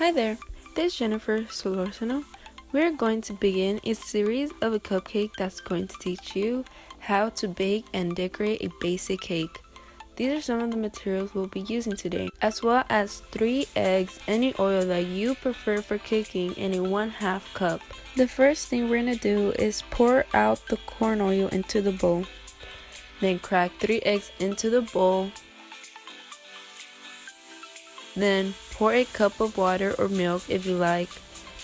Hi there, this is Jennifer Solorzano. We're going to begin a series of a cupcake that's going to teach you how to bake and decorate a basic cake. These are some of the materials we'll be using today, as well as 3 eggs, any oil that you prefer for cooking, and a 1/2 cup. The first thing we're going to do is pour out the corn oil into the bowl. Then crack 3 eggs into the bowl. Then pour a cup of water or milk if you like,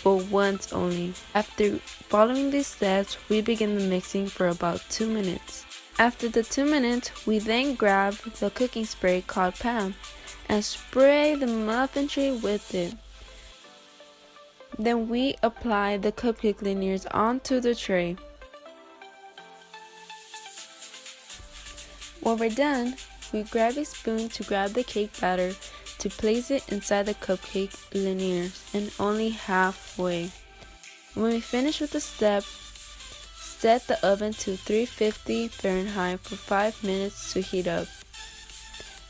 but once only. After following these steps, we begin the mixing for about 2 minutes. After the 2 minutes, we then grab the cooking spray called Pam and spray the muffin tray with it. Then we apply the cupcake linears onto the tray. When we're done, we grab a spoon to grab the cake batter to place it inside the cupcake linears and only halfway. When we finish with the step, set the oven to 350 Fahrenheit for 5 minutes to heat up.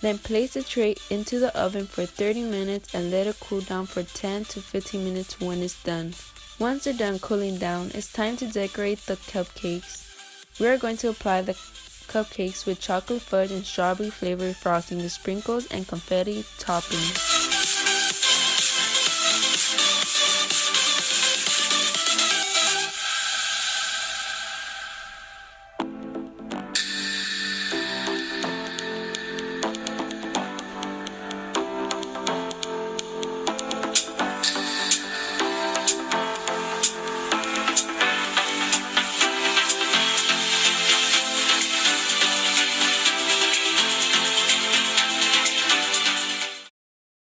Then place the tray into the oven for 30 minutes and let it cool down for 10 to 15 minutes when it's done. Once they're done cooling down, it's time to decorate the cupcakes. We are going to apply the cupcakes with chocolate fudge and strawberry flavored frosting with sprinkles and confetti toppings.